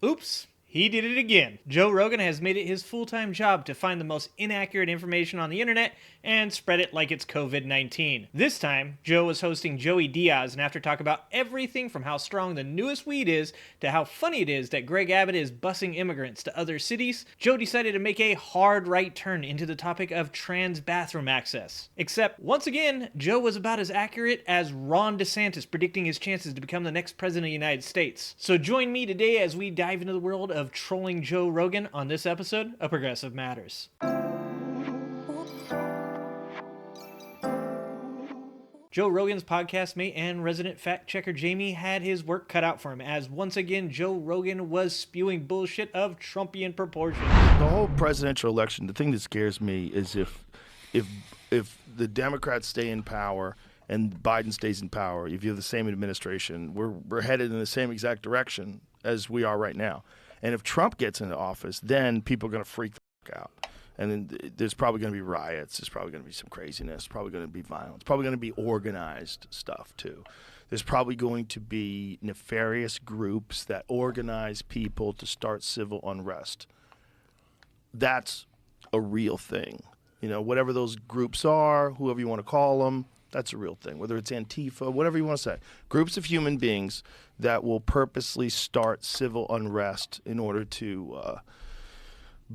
Oops, he did it again. Joe Rogan has made it his full-time job to find the most inaccurate information on the internet and spread it like it's COVID-19. This time, Joe was hosting Joey Diaz, and after talking about everything from how strong the newest weed is to how funny it is that Greg Abbott is busing immigrants to other cities, Joe decided to make a hard right turn into the topic of trans bathroom access. Except, once again, Joe was about as accurate as Ron DeSantis predicting his chances to become the next president of the United States. So join me today as we dive into the world of trolling Joe Rogan on this episode of Progressive Matters. Joe Rogan's podcast mate and resident fact checker Jamie had his work cut out for him, as once again Joe Rogan was spewing bullshit of Trumpian proportions. The whole presidential election, the thing that scares me is if the Democrats stay in power and Biden stays in power, if you have the same administration, we're headed in the same exact direction as we are right now. And if Trump gets into office, then people are going to freak the fuck out. And then there's probably going to be riots. There's probably going to be some craziness. Probably going to be violence. Probably going to be organized stuff, too. There's probably going to be nefarious groups that organize people to start civil unrest. That's a real thing. You know, whatever those groups are, whoever you want to call them, that's a real thing. Whether it's Antifa, whatever you want to say. Groups of human beings that will purposely start civil unrest in order to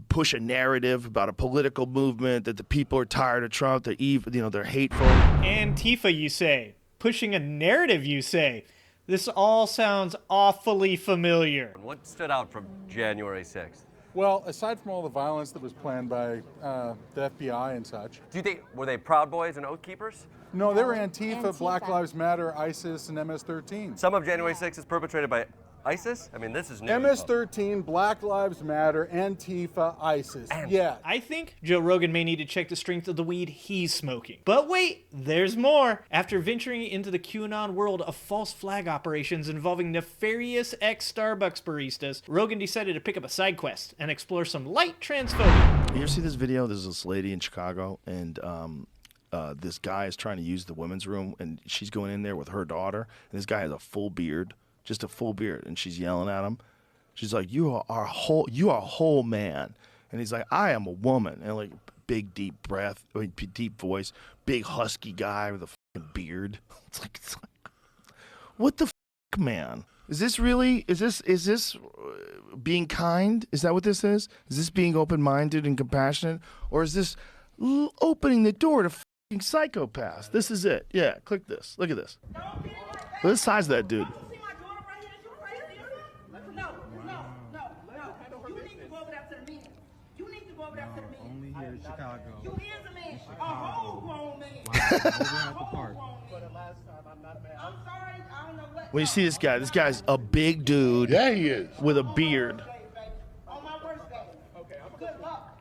push a narrative about a political movement that the people are tired of Trump, they're hateful. Antifa, you say. Pushing a narrative, you say. This all sounds awfully familiar. What stood out from January 6th? Well, aside from all the violence that was planned by the FBI and such. Do you think, were they Proud Boys and Oath Keepers? No, they were Antifa, Black Lives Matter, ISIS, and MS-13. Some of January 6th is perpetrated by ISIS? I mean, this is new. MS-13, Black Lives Matter, Antifa, ISIS. Yeah. I think Joe Rogan may need to check the strength of the weed he's smoking. But wait, there's more. After venturing into the QAnon world of false flag operations involving nefarious ex-Starbucks baristas, Rogan decided to pick up a side quest and explore some light transphobia. You ever see this video? There's this lady in Chicago, and this guy is trying to use the women's room, and she's going in there with her daughter, and this guy has a full beard. Just a full beard, and she's yelling at him. She's like, you are a whole man. And he's like, I am a woman. And like, big, deep breath, deep voice, big, husky guy with a fucking beard. It's like, what the fuck, man? Is this being kind? Is that what this is? Is this being open-minded and compassionate? Or is this opening the door to fucking psychopaths? This is it. Yeah, click this. Look at this. Look at the size of that dude. Only here in Chicago. You is a man. A whole grown man. I'm sorry, I don't know what. When you see this guy's a big dude. Yeah, he is. With a beard. On my worst day. Okay, good luck.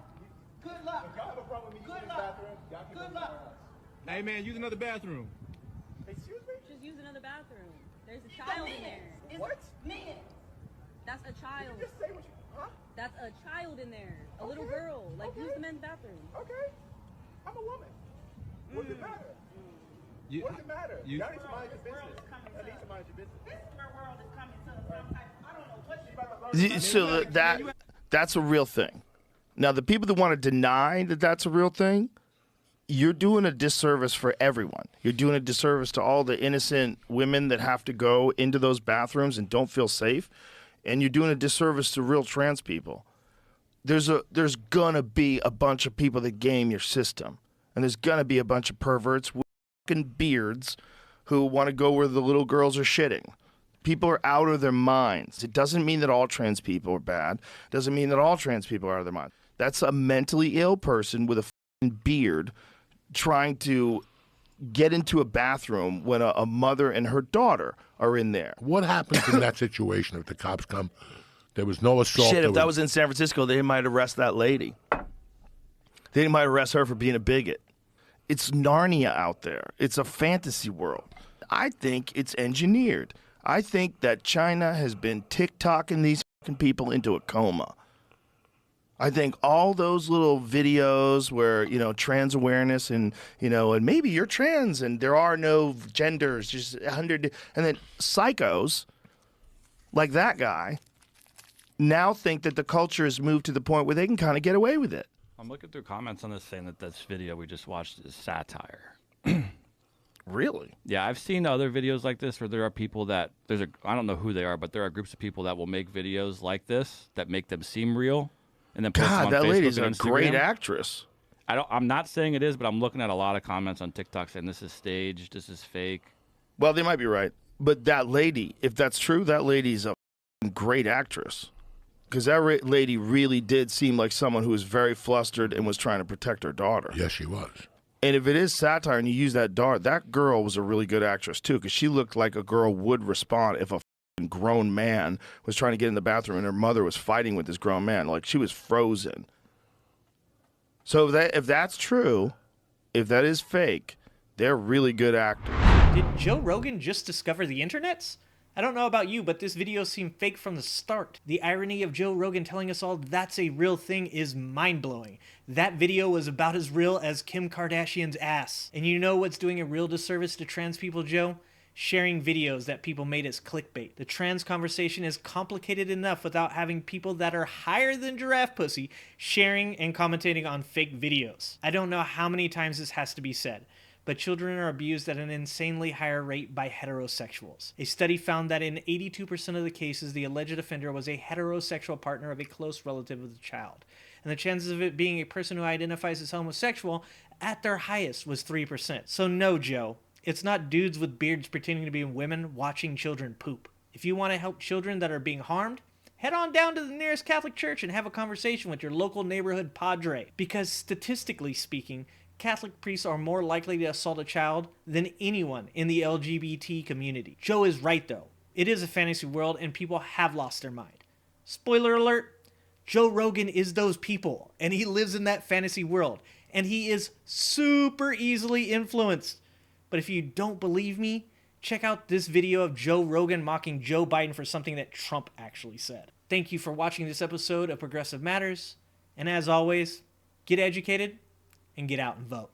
Good luck. Y'all have a problem with me using this bathroom? Good luck. Hey man, use another bathroom. Excuse me? Just use another bathroom. There's a child in there. What? Men. That's a child. Just say what you, huh? That's a child in there. A little girl. Like, use the men's bathroom. Okay. I'm a woman. What's it matter? What's it matter? Y'all need to mind your business. Y'all need to mind your business. This is where world is coming to some type, I don't know what So that's a real thing. Now, the people that want to deny that that's a real thing, you're doing a disservice for everyone. You're doing a disservice to all the innocent women that have to go into those bathrooms and don't feel safe. And you're doing a disservice to real trans people. There's gonna be a bunch of people that game your system. And there's gonna be a bunch of perverts with fucking beards who want to go where the little girls are shitting. People are out of their minds. It doesn't mean that all trans people are bad. It doesn't mean that all trans people are out of their minds. That's a mentally ill person with a fucking beard trying to get into a bathroom when a mother and her daughter are in there. What happens in that situation if the cops come? There was no assault. Shit, if that was in San Francisco, they might arrest that lady. They might arrest her for being a bigot. It's Narnia out there. It's a fantasy world. I think it's engineered. I think that China has been TikToking these fucking people into a coma. I think all those little videos where, trans awareness and maybe you're trans and there are no genders, just 100, and then psychos like that guy now think that the culture has moved to the point where they can kind of get away with it. I'm looking through comments on this saying that this video we just watched is satire. Really? Yeah, I've seen other videos like this where there are people that I don't know who they are, but there are groups of people that will make videos like this that make them seem real, and then post them on God, that Facebook lady's a and great Instagram. actress. I'm not saying it is, but I'm looking at a lot of comments on TikTok saying this is staged, this is fake. Well, they might be right. But that lady, if that's true, that lady's a great actress. Because that lady really did seem like someone who was very flustered and was trying to protect her daughter. Yes, she was. And if it is satire and you use that dart, that girl was a really good actress too, because she looked like a girl would respond if a grown man was trying to get in the bathroom and her mother was fighting with this grown man. Like, she was frozen. So if that's true, if that is fake, they're really good actors. Did Joe Rogan just discover the internets? I don't know about you, but this video seemed fake from the start. The irony of Joe Rogan telling us all that's a real thing is mind-blowing. That video was about as real as Kim Kardashian's ass. And you know what's doing a real disservice to trans people, Joe? Sharing videos that people made as clickbait. The trans conversation is complicated enough without having people that are higher than giraffe pussy sharing and commentating on fake videos. I don't know how many times this has to be said, but children are abused at an insanely higher rate by heterosexuals. A study found that in 82% of the cases, the alleged offender was a heterosexual partner of a close relative of the child. And the chances of it being a person who identifies as homosexual at their highest was 3%. So no, Joe, it's not dudes with beards pretending to be women watching children poop. If you want to help children that are being harmed, head on down to the nearest Catholic church and have a conversation with your local neighborhood padre. Because statistically speaking, Catholic priests are more likely to assault a child than anyone in the LGBT community. Joe is right, though. It is a fantasy world, and people have lost their mind. Spoiler alert, Joe Rogan is those people, and he lives in that fantasy world, and he is super easily influenced. But if you don't believe me, check out this video of Joe Rogan mocking Joe Biden for something that Trump actually said. Thank you for watching this episode of Progressive Matters, and as always, get educated and get out and vote.